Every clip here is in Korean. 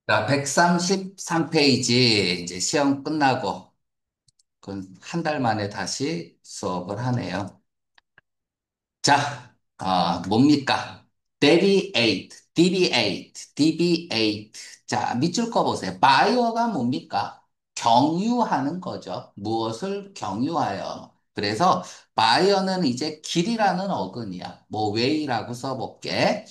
자, 133페이지 이제 시험 끝나고 한 달 만에 다시 수업을 하네요. 자, 뭡니까? deviate. 자, 밑줄 거 보세요. buy가 뭡니까? 경유하는 거죠. 무엇을 경유하여. 그래서 buy는 이제 길이라는 어근이야. 뭐 way라고 써볼게.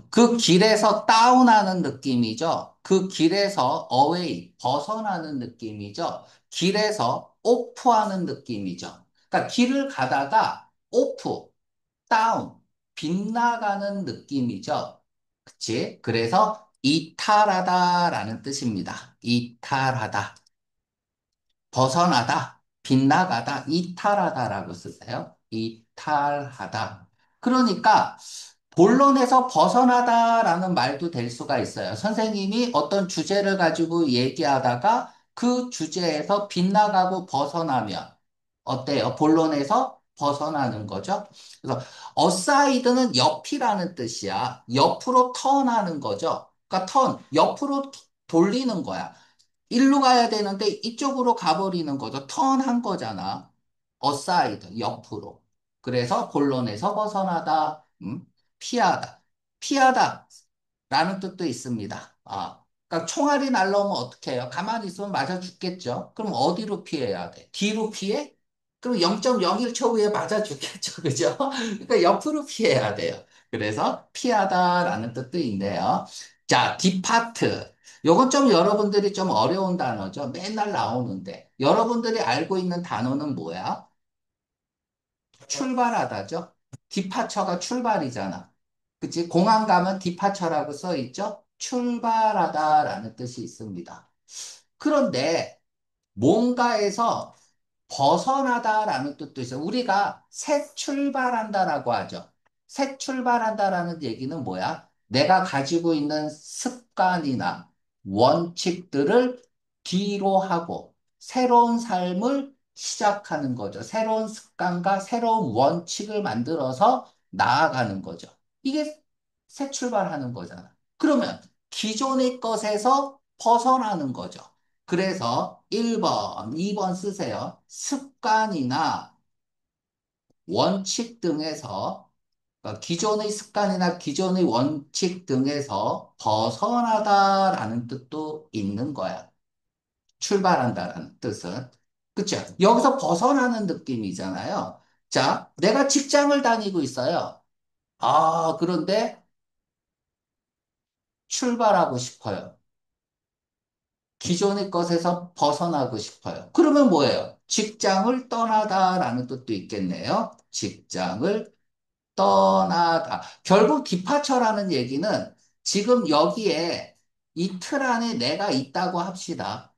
그 길에서 다운하는 느낌이죠. 그 길에서 away, 벗어나는 느낌이죠. 길에서 off하는 느낌이죠. 그러니까 길을 가다가 off, 다운, 빗나가는 느낌이죠. 그치? 그래서 이탈하다라는 뜻입니다. 이탈하다. 벗어나다, 빗나가다, 이탈하다라고 쓰세요. 이탈하다. 그러니까 본론에서 벗어나다라는 말도 될 수가 있어요. 선생님이 어떤 주제를 가지고 얘기하다가 그 주제에서 빗나가고 벗어나면 어때요? 본론에서 벗어나는 거죠. 그래서 어사이드는 옆이라는 뜻이야. 옆으로 턴하는 거죠. 그러니까 옆으로 돌리는 거야. 일로 가야 되는데 이쪽으로 가버리는 거죠. 턴한 거잖아. 어사이드, 옆으로. 그래서 본론에서 벗어나다, 피하다. 피하다 라는 뜻도 있습니다. 그러니까 총알이 날라오면 어떻게 해요? 가만히 있으면 맞아 죽겠죠. 그럼 어디로 피해야 돼? 뒤로 피해? 그럼 0.01초 후에 맞아 죽겠죠. 그죠? 그러니까 옆으로 피해야 돼요. 그래서 피하다라는 뜻도 있네요. 자, 디파트. 요건 좀 여러분들이 좀 어려운 단어죠. 맨날 나오는데. 여러분들이 알고 있는 단어는 뭐야? 출발하다죠. 디파처가 출발이잖아. 그치? 공항 가면 디파처라고 써 있죠? 출발하다라는 뜻이 있습니다. 그런데 뭔가에서 벗어나다라는 뜻도 있어요. 우리가 새 출발한다라고 하죠. 새 출발한다라는 얘기는 뭐야? 내가 가지고 있는 습관이나 원칙들을 뒤로 하고 새로운 삶을 시작하는 거죠. 새로운 습관과 새로운 원칙을 만들어서 나아가는 거죠. 이게 새 출발하는 거잖아. 그러면 기존의 것에서 벗어나는 거죠. 그래서 1번, 2번 쓰세요. 습관이나 원칙 등에서, 그러니까 기존의 습관이나 기존의 원칙 등에서 벗어나다라는 뜻도 있는 거야. 출발한다라는 뜻은. 그쵸? 여기서 벗어나는 느낌이잖아요. 자, 내가 직장을 다니고 있어요. 그런데 출발하고 싶어요. 기존의 것에서 벗어나고 싶어요. 그러면 뭐예요? 직장을 떠나다라는 뜻도 있겠네요. 직장을 떠나다. 결국 디파처라는 얘기는 지금 여기에 이 틀 안에 내가 있다고 합시다.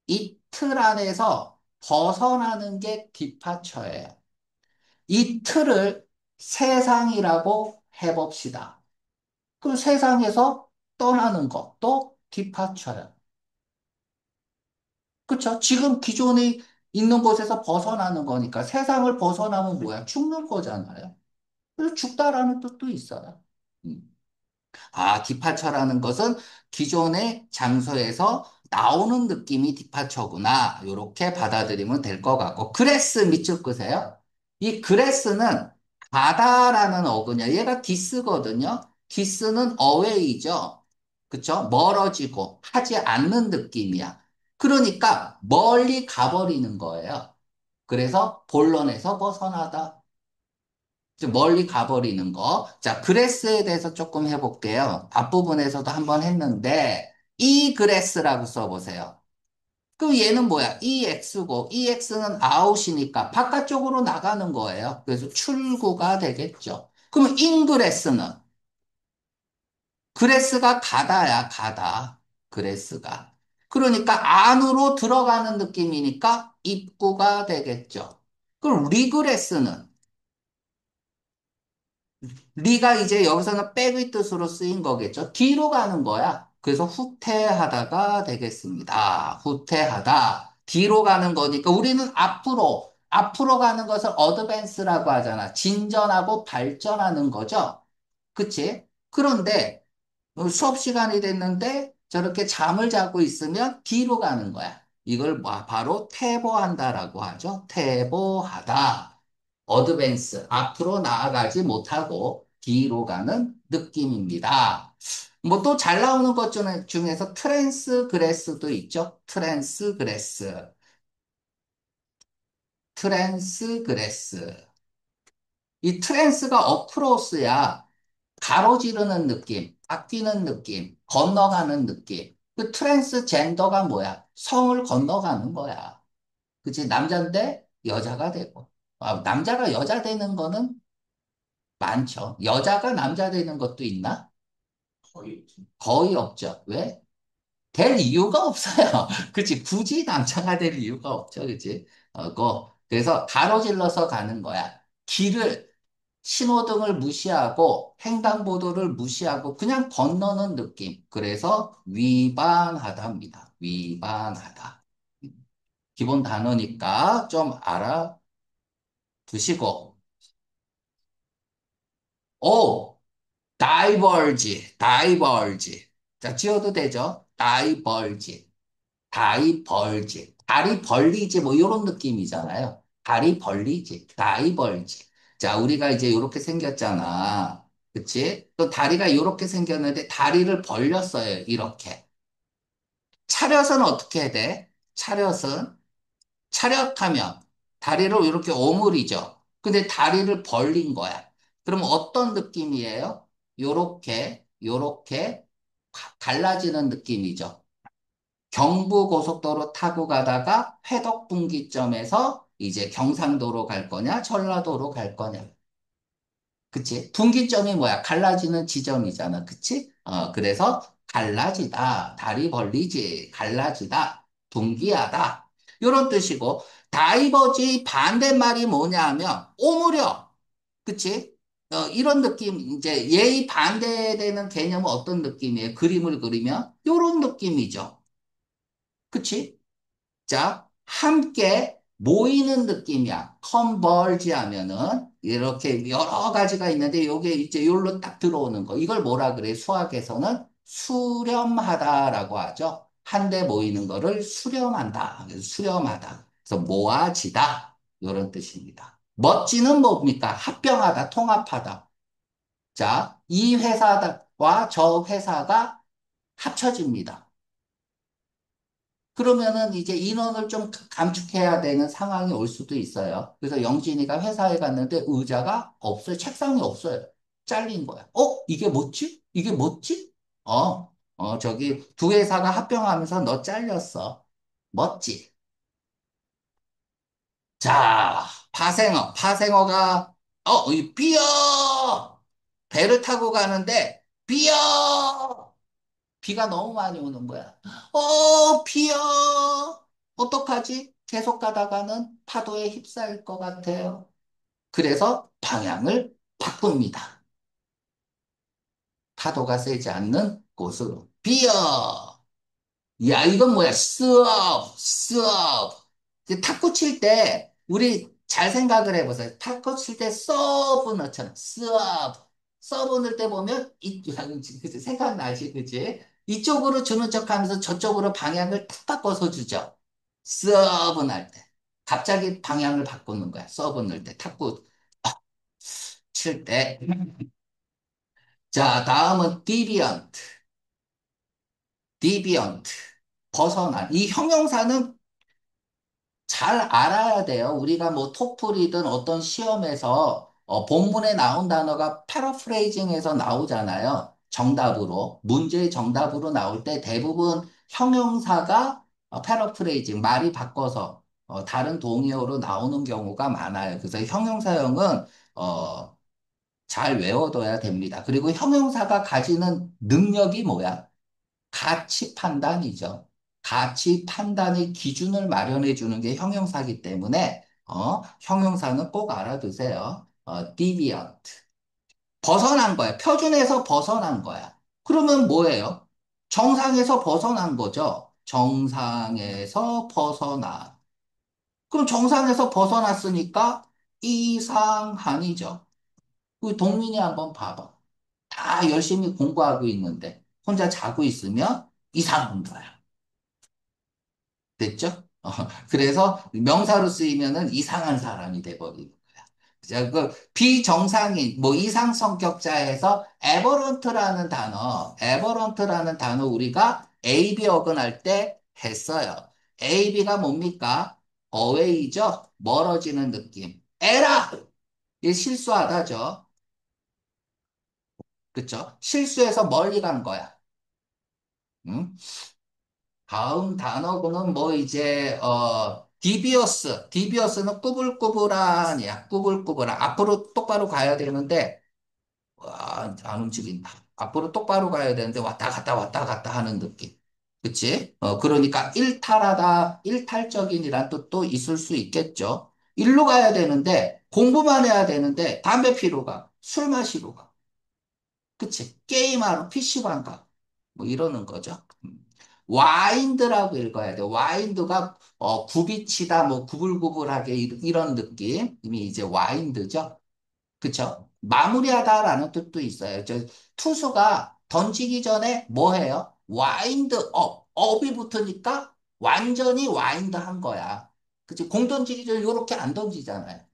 이 틀 안에서 벗어나는 게 디파처예요. 이 틀을 세상이라고 해봅시다. 그럼 세상에서 떠나는 것도 디파처예요. 그쵸? 지금 기존에 있는 곳에서 벗어나는 거니까 세상을 벗어나면 뭐야? 죽는 거잖아요. 그래서 죽다라는 뜻도 있어요. 음. 디파처라는 것은 기존의 장소에서 나오는 느낌이 디파처구나. 이렇게 받아들이면 될 것 같고. 그레스 밑줄 끄세요. 이 그레스는 가다라는 어근이야. 얘가 디스거든요. 디스는 어웨이죠. 그쵸? 멀어지고 하지 않는 느낌이야. 그러니까 멀리 가버리는 거예요. 그래서 본론에서 벗어나다. 좀 멀리 가버리는 거. 자, 그레스에 대해서 조금 해볼게요. 앞부분에서도 한번 했는데, 이 그레스라고 써보세요. 그럼 얘는 뭐야? EX고, EX는 아웃이니까 바깥쪽으로 나가는 거예요. 그래서 출구가 되겠죠. 그럼 인그레스는? 그레스가 가다야, 가다. 그레스가. 그러니까 안으로 들어가는 느낌이니까 입구가 되겠죠. 그럼 리그레스는? 리가 이제 여기서는 백의 뜻으로 쓰인 거겠죠. 뒤로 가는 거야. 그래서 후퇴하다가 되겠습니다. 후퇴하다. 뒤로 가는 거니까 우리는 앞으로 가는 것을 어드밴스라고 하잖아. 진전하고 발전하는 거죠. 그치? 그런데 수업 시간이 됐는데 저렇게 잠을 자고 있으면 뒤로 가는 거야. 이걸 바로 퇴보한다라고 하죠. 퇴보하다. 어드밴스, 앞으로 나아가지 못하고 뒤로 가는 느낌입니다. 뭐 또 잘 나오는 것 중에서 트랜스그레스도 있죠. 트랜스그레스, 트랜스그레스. 이 트랜스가 어크로스야. 가로지르는 느낌, 아끼는 느낌, 건너가는 느낌. 그 트랜스젠더가 뭐야? 성을 건너가는 거야. 그치? 남자인데 여자가 되고. 남자가 여자 되는 거는 많죠. 여자가 남자 되는 것도 있나? 거의 없죠. 왜? 될 이유가 없어요. 그치? 굳이 남자가 될 이유가 없죠. 그치? 그래서 가로질러서 가는 거야. 신호등을 무시하고 횡단보도를 무시하고 그냥 건너는 느낌. 그래서 위반하다입니다. 위반하다. 기본 단어니까 좀 알아두시고. 오, diverge, diverge. 자, 지어도 되죠? diverge. 다이벌지. 다리 벌리지, 뭐, 이런 느낌이잖아요. 다리 벌리지. 다이벌지. 자, 우리가 이제 이렇게 생겼잖아. 그치? 또 다리가 이렇게 생겼는데 다리를 벌렸어요. 이렇게. 차렷은 어떻게 해야 돼? 차렷하면 다리를 이렇게 오므리죠. 근데 다리를 벌린 거야. 그럼 어떤 느낌이에요? 요렇게 갈라지는 느낌이죠. 경부고속도로 타고 가다가 회덕분기점에서 이제 경상도로 갈 거냐, 전라도로 갈 거냐. 그치? 분기점이 뭐야? 갈라지는 지점이잖아. 그치? 그래서 갈라지다, 다리 벌리지, 갈라지다, 분기하다. 이런 뜻이고, 다이버지 반대말이 뭐냐 하면, 오므려. 그치? 이런 느낌, 이제 예의 반대되는 개념은 어떤 느낌이에요? 그림을 그리면? 이런 느낌이죠. 그치? 자, 함께 모이는 느낌이야. 컨버지 하면은 이렇게 여러 가지가 있는데 요게 이제 요로 딱 들어오는 거. 이걸 뭐라 그래? 수학에서는 수렴하다라고 하죠. 한데 모이는 거를 수렴한다. 그래서 수렴하다. 그래서 모아지다. 이런 뜻입니다. 멋지는 뭡니까? 합병하다, 통합하다. 자, 이 회사와 저 회사가 합쳐집니다. 그러면은 이제 인원을 좀 감축해야 되는 상황이 올 수도 있어요. 그래서 영진이가 회사에 갔는데 의자가 없어요. 책상이 없어요. 잘린 거야. 이게 뭐지? 이게 뭐지? 저기 두 회사가 합병하면서 너 잘렸어. 멋지. 자, 파생어가, 이 삐어! 배를 타고 가는데, 삐어! 비가 너무 많이 오는 거야. 비야. 어떡하지? 계속 가다가는 파도에 휩싸일 것 같아요. 그래서 방향을 바꿉니다. 파도가 세지 않는 곳으로. 비어. 야, 이건 뭐야? 수업. 탁구 칠 때, 우리 잘 생각을 해보세요. 탁구 칠 때 서브 넣잖아. 서브 넣을 때 보면, 그치? 생각나지, 그치? 이쪽으로 주는 척 하면서 저쪽으로 방향을 탁 바꿔서 주죠. 서브 날 때. 갑자기 방향을 바꾸는 거야. 서브 넣을 때. 탁구 칠 때. 자, 다음은 deviant. 벗어난. 이 형용사는 잘 알아야 돼요. 우리가 뭐 토플이든 어떤 시험에서 본문에 나온 단어가 패러프레이징해서 나오잖아요. 정답으로. 문제의 정답으로 나올 때 대부분 형용사가 패러프레이징, 말이 바꿔서 다른 동의어로 나오는 경우가 많아요. 그래서 형용사형은 어, 잘 외워둬야 됩니다. 그리고 형용사가 가지는 능력이 뭐야? 가치 판단이죠. 가치 판단의 기준을 마련해 주는 게 형용사기 때문에, 형용사는 꼭 알아두세요. deviant. 벗어난 거야. 표준에서 벗어난 거야. 그러면 뭐예요? 정상에서 벗어난 거죠. 정상에서 벗어나. 그럼 정상에서 벗어났으니까 이상한이죠. 우리 동민이 한번 봐봐. 다 열심히 공부하고 있는데, 혼자 자고 있으면 이상한 거야. 됐죠? 그래서 명사로 쓰이면은 이상한 사람이 돼버리는 거야. 자, 그 비정상인, 뭐 이상 성격자에서 에버런트라는 단어 우리가 AB 어근할 때 했어요. AB가 뭡니까? 어웨이죠? 멀어지는 느낌. 에라! 이 실수하다죠. 그쵸? 실수해서 멀리 간 거야. 응? 다음 단어구는 뭐 이제 디비어스는 꾸불꾸불한이야. 꾸불꾸불한. 앞으로 똑바로 가야 되는데 와, 안 움직인다. 앞으로 똑바로 가야 되는데 왔다 갔다 하는 느낌. 그치? 그러니까 일탈하다, 일탈적인이란 뜻도 있을 수 있겠죠. 일로 가야 되는데 공부만 해야 되는데 담배 피러 가, 술 마시러 가. 그치? 게임하러 PC방 가. 뭐 이러는 거죠. 와인드라고 읽어야 돼. 와인드가 굽이치다, 뭐 구불구불하게 이런 느낌이 이제 와인드죠. 그쵸? 마무리하다라는 뜻도 있어요. 투수가 던지기 전에 뭐 해요? 와인드 업. 업이 붙으니까 완전히 와인드 한 거야. 그치? 공 던지기 전에 이렇게 안 던지잖아요.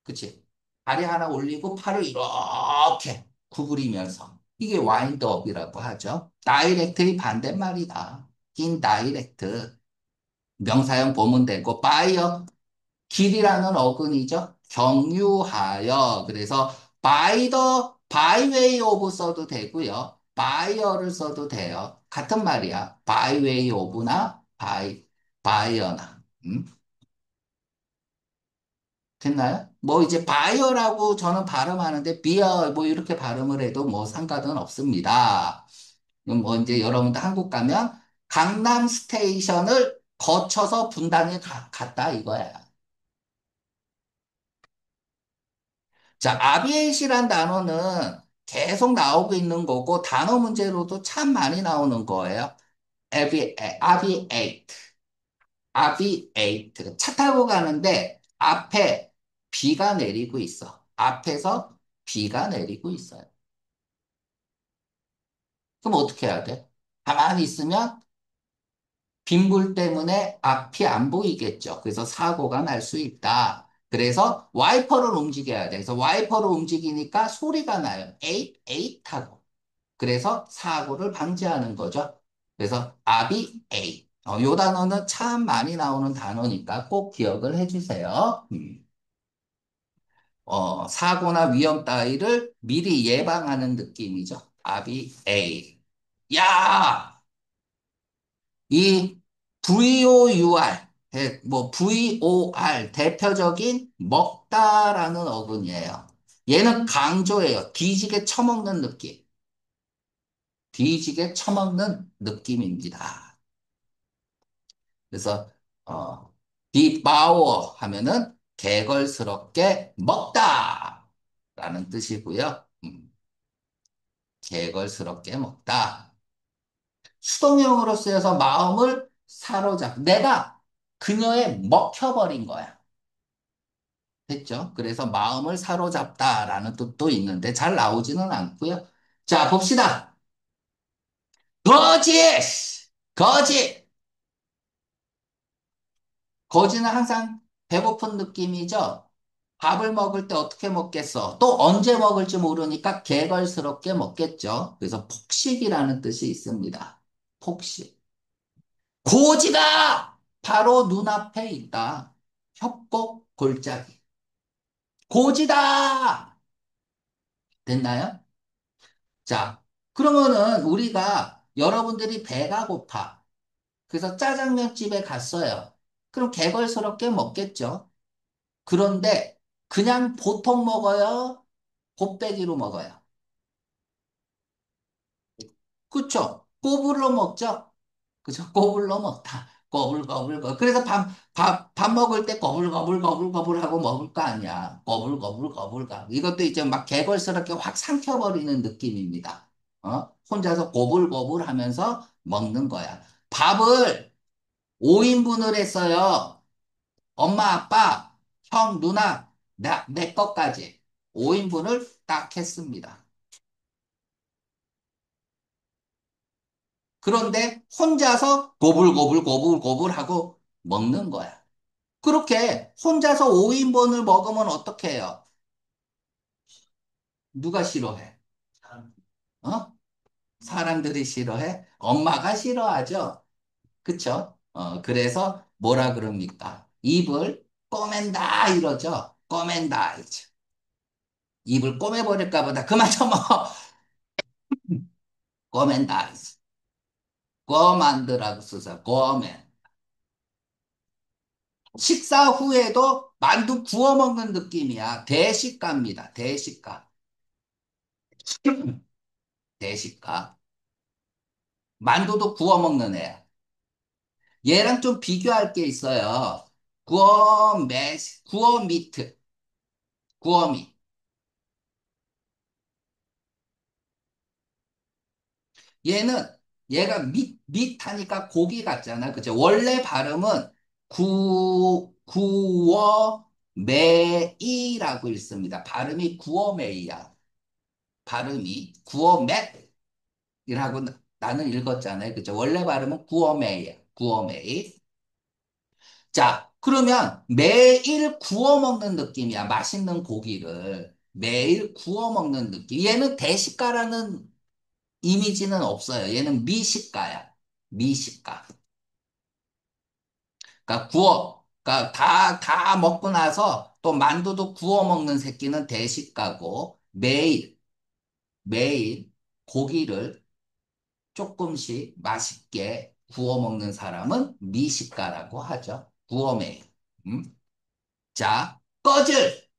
그치? 다리 하나 올리고 팔을 이렇게 구부리면서. 이게 와인드업이라고 하죠. 다이렉트의 반대말이다. 인다이렉트. 명사형 보면 되고, 바이어, 길이라는 어근이죠. 경유하여. 그래서 by way of 써도 되고요. by를 써도 돼요. 같은 말이야. by way of나 by나. 됐나요? 뭐 이제 바이어라고 저는 발음하는데 비어 뭐 이렇게 발음을 해도 뭐 상관은 없습니다. 뭐 이제 여러분들 한국 가면 강남 스테이션을 거쳐서 분당에 갔다 이거야. 자, 아비에이시란 단어는 계속 나오고 있는 거고 단어 문제로도 참 많이 나오는 거예요. 아비에이트, 아비에이트. 차 타고 가는데 앞에 비가 내리고 있어. 앞에서 비가 내리고 있어요. 그럼 어떻게 해야 돼? 가만히 있으면 빗물 때문에 앞이 안 보이겠죠. 그래서 사고가 날 수 있다. 그래서 와이퍼를 움직여야 돼. 그래서 와이퍼를 움직이니까 소리가 나요. 에잇, 에잇 하고. 그래서 사고를 방지하는 거죠. 그래서 아비, 에잇. 요 단어는 참 많이 나오는 단어니까 꼭 기억을 해주세요. 사고나 위험 따위를 미리 예방하는 느낌이죠. 아비, 에잇. 야! 이 VOUR, 뭐 VOR 대표적인 먹다라는 어근이에요. 얘는 강조예요. 뒤지게 처먹는 느낌. 뒤지게 처먹는 느낌입니다. 그래서 devour 하면은 개걸스럽게 먹다 라는 뜻이고요. 개걸스럽게 먹다. 수동형으로 쓰여서 마음을 사로잡. 내가 그녀에 먹혀버린 거야. 됐죠? 그래서 마음을 사로잡다라는 뜻도 있는데 잘 나오지는 않고요. 자, 봅시다. 거짓! 거짓! 거짓은 항상 배고픈 느낌이죠? 밥을 먹을 때 어떻게 먹겠어? 또 언제 먹을지 모르니까 개걸스럽게 먹겠죠? 그래서 폭식이라는 뜻이 있습니다. 폭식. 고지가 바로 눈앞에 있다. 협곡 골짜기. 고지다! 됐나요? 자, 그러면은 우리가 여러분들이 배가 고파. 그래서 짜장면 집에 갔어요. 그럼 개걸스럽게 먹겠죠. 그런데 그냥 보통 먹어요? 곱빼기로 먹어요. 그쵸? 꼬불로 먹죠? 그죠? 꼬불로 먹다. 꼬불꼬불. 그래서 밥 먹을 때 꼬불꼬불 하고 먹을 거 아니야. 꼬불꼬불. 이것도 이제 막 개걸스럽게 확 삼켜버리는 느낌입니다. 혼자서 꼬불꼬불 하면서 먹는 거야. 밥을 5인분을 했어요. 엄마, 아빠, 형, 누나, 내 것까지 5인분을 딱 했습니다. 그런데 혼자서 고불고불 하고 먹는 거야. 그렇게 혼자서 5인분을 먹으면 어떻게 해요? 누가 싫어해? 어? 사람들이 싫어해? 엄마가 싫어하죠? 그쵸? 그래서 뭐라 그럽니까? 입을 꼬맨다 이러죠? 꼬맨다. 이죠. 입을 꼬매버릴까 보다. 그만 처먹어. 꼬맨다. 꼬만드라고 써서 꼬맨. 식사 후에도 만두 구워 먹는 느낌이야. 대식가입니다. 대식가. 대식가. 만두도 구워 먹는 애야. 얘랑 좀 비교할 게 있어요. 구워 미트, 구워 미. 얘는, 얘가 밑하니까 고기 같잖아. 그죠? 원래 발음은 구워 메이라고 읽습니다. 발음이 구워 메이야. 발음이 구워 맥이라고 나는 읽었잖아요. 그죠? 원래 발음은 구워 메이야. 구워 메이. 자, 그러면 매일 구워 먹는 느낌이야. 맛있는 고기를. 매일 구워 먹는 느낌. 얘는 대식가라는 이미지는 없어요. 얘는 미식가야. 미식가. 그러니까 다 먹고 나서 또 만두도 구워 먹는 새끼는 대식가고 매일 고기를 조금씩 맛있게 구워 먹는 사람은 미식가라고 하죠. 구워 매일. 음? 자, 꺼질.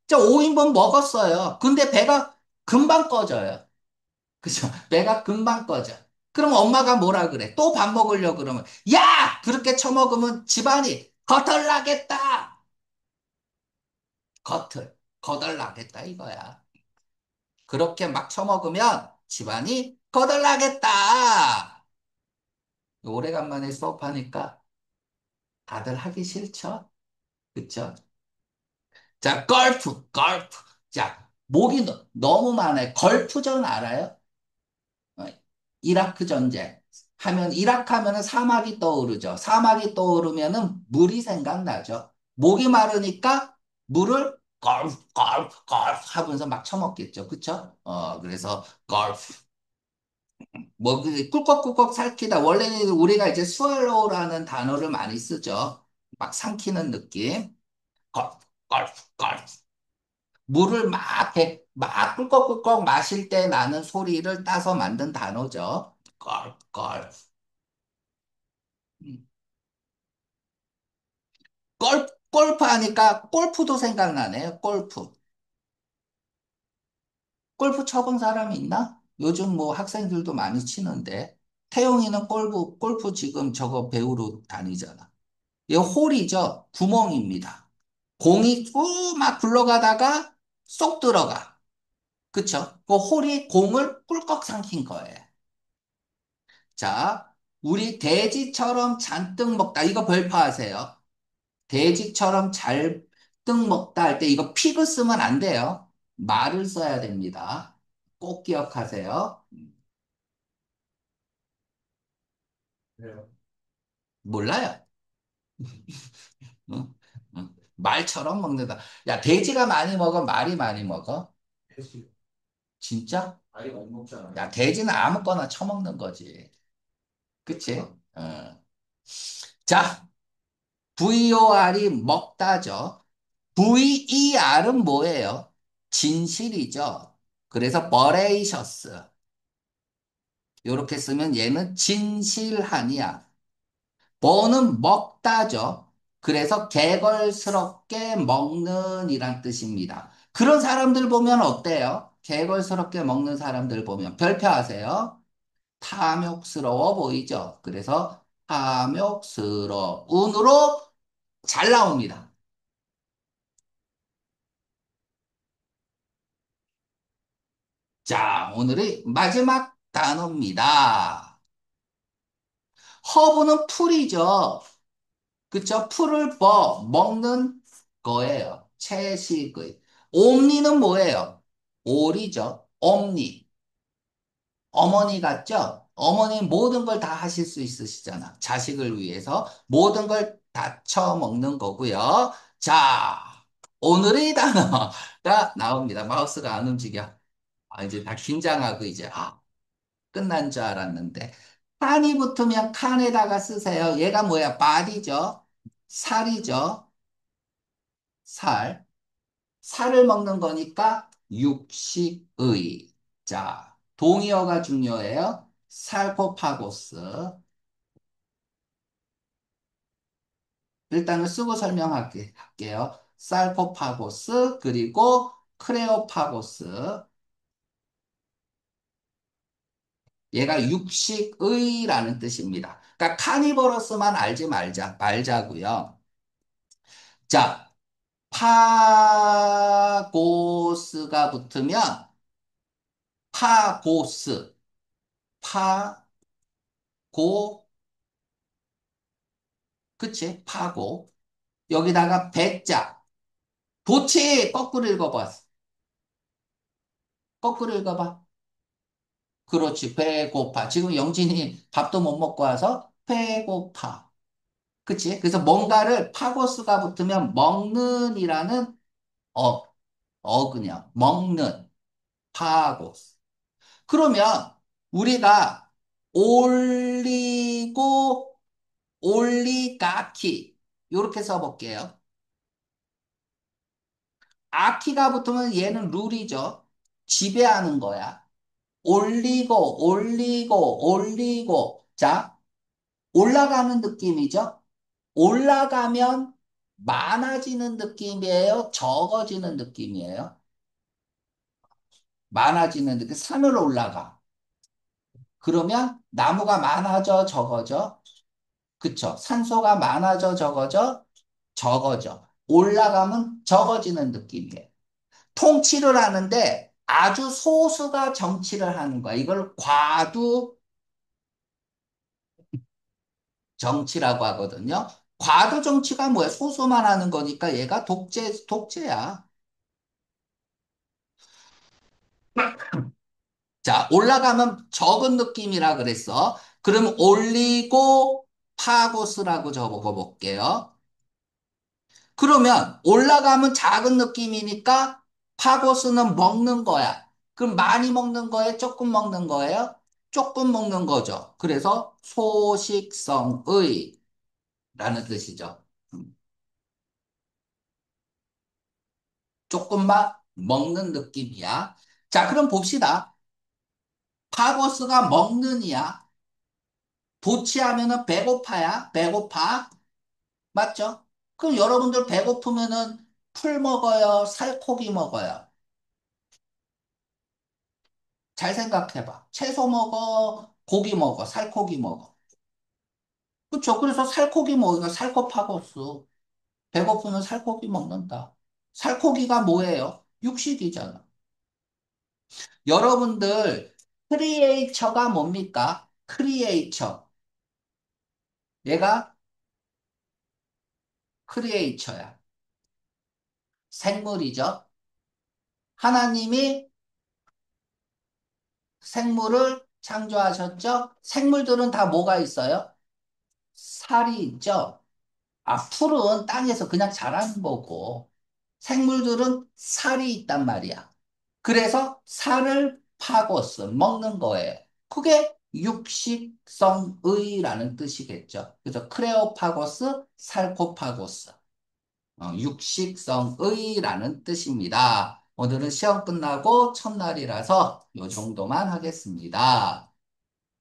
자, 5인분 먹었어요. 근데 배가 금방 꺼져요. 그죠? 배가 금방 꺼져. 그럼 엄마가 뭐라 그래? 또 밥 먹으려고 그러면, 야! 그렇게 처먹으면 집안이 거덜나겠다! 거덜나겠다 이거야. 그렇게 막 처먹으면 집안이 거덜나겠다! 오래간만에 수업하니까 다들 하기 싫죠? 그쵸? 자, 걸프. 자, 목이 너무 많아요. 걸프전 알아요? 어, 이라크 전쟁. 이라크 하면은 사막이 떠오르죠. 사막이 떠오르면은 물이 생각나죠. 목이 마르니까 물을 걸프 하면서 막 처먹겠죠. 그쵸? 그래서 걸프. 뭐, 꿀꺽꿀꺽 삼키다. 원래는 우리가 이제 swallow라는 단어를 많이 쓰죠. 막 삼키는 느낌. 걸프. 물을 막 꿀꺽꿀꺽 마실 때 나는 소리를 따서 만든 단어죠. 걸. 음. 골프 하니까 골프도 생각나네요. 골프. 골프 쳐본 사람이 있나? 요즘 뭐 학생들도 많이 치는데. 태용이는 골프 지금 저거 배우러 다니잖아. 이 홀이죠. 구멍입니다. 공이 쭉 막 굴러가다가 쏙 들어가. 그쵸? 그 홀이 공을 꿀꺽 삼킨 거예요. 자, 우리 돼지처럼 잔뜩 먹다. 이거 별표하세요. 돼지처럼 잔뜩 먹다 할 때 이거 피그 쓰면 안 돼요. 말을 써야 됩니다. 꼭 기억하세요. 몰라요. 응? 응. 말처럼 먹는다. 야, 돼지가 많이 먹어? 말이 많이 먹어? 진짜? 야, 돼지는 아무거나 처먹는 거지. 그치? 자, VOR이 먹다죠. VER은 뭐예요? 진실이죠. 그래서 veracious. 이렇게 쓰면 얘는 진실하니야. 뭐는 먹다죠. 그래서 개걸스럽게 먹는 이란 뜻입니다. 그런 사람들 보면 어때요? 개걸스럽게 먹는 사람들 보면 별표하세요. 탐욕스러워 보이죠? 그래서 탐욕스러운으로 잘 나옵니다. 자, 오늘의 마지막 단어입니다. 허브는 풀이죠. 그쵸? 풀을 먹는 거예요. 채식의. 옴니는 뭐예요? 오리죠. 옴니. 어머니 같죠? 어머님 모든 걸 다 하실 수 있으시잖아. 자식을 위해서 모든 걸 다 쳐먹는 거고요. 자, 오늘의 단어가 나옵니다. 마우스가 안 움직여. 이제 다 긴장하고 이제, 끝난 줄 알았는데. 칸이 붙으면 칸에다가 쓰세요. 얘가 뭐야? 바디죠? 살이죠? 살. 살을 먹는 거니까 육식의. 자, 동의어가 중요해요. 살코파고스. 일단은 쓰고 설명할게요. 살코파고스, 그리고 크레오파고스. 얘가 육식의라는 뜻입니다. 그러니까 카니버러스만 알지 말자고요. 자, 파고스가 붙으면 파고스, 파고, 그치? 파고. 여기다가 배자. 도치! 거꾸로 읽어봐. 거꾸로 읽어봐. 그렇지. 배고파. 지금 영진이 밥도 못 먹고 와서 배고파. 그치? 그래서 뭔가를 파고스가 붙으면 먹는이라는 어, 그냥 먹는 파고스. 그러면 우리가 올리고 올리가키 이렇게 써볼게요. 아키가 붙으면 얘는 룰이죠. 지배하는 거야. 올리고. 자, 올라가는 느낌이죠. 올라가면 많아지는 느낌이에요. 적어지는 느낌이에요. 많아지는 느낌. 산을 올라가. 그러면 나무가 많아져, 적어져? 그쵸. 산소가 많아져, 적어져? 적어져. 올라가면 적어지는 느낌이에요. 통치를 하는데 아주 소수가 정치를 하는 거야. 이걸 과두 정치라고 하거든요. 과도 정치가 뭐야? 소수만 하는 거니까 얘가 독재야. 자, 올라가면 적은 느낌이라 그랬어. 그럼 올리고 파고스라고 적어 볼게요. 그러면 올라가면 작은 느낌이니까 파고스는 먹는 거야. 그럼 많이 먹는 거예요? 조금 먹는 거예요? 조금 먹는 거죠. 그래서 소식성의 라는 뜻이죠. 조금만 먹는 느낌이야. 자, 그럼 봅시다. 파고스가 먹는 이야. 도치하면은 배고파야. 배고파. 맞죠? 그럼 여러분들 배고프면은 풀 먹어요? 살코기 먹어요? 잘 생각해봐. 채소 먹어? 고기 먹어? 살코기 먹어? 그쵸? 그래서 살코기 먹으니까 살코파고스. 배고프면 살코기 먹는다. 살코기가 뭐예요? 육식이잖아. 여러분들 크리에이처가 뭡니까? 크리에이처. 얘가 크리에이처야. 생물이죠. 하나님이 생물을 창조하셨죠? 생물들은 다 뭐가 있어요? 살이 있죠? 풀은 땅에서 그냥 자라는 거고, 생물들은 살이 있단 말이야. 그래서 살을 파고스, 먹는 거예요. 그게 육식성의라는 뜻이겠죠. 그래서 크레오파고스, 살코파고스. 육식성의라는 뜻입니다. 오늘은 시험 끝나고 첫날이라서 요 정도만 하겠습니다.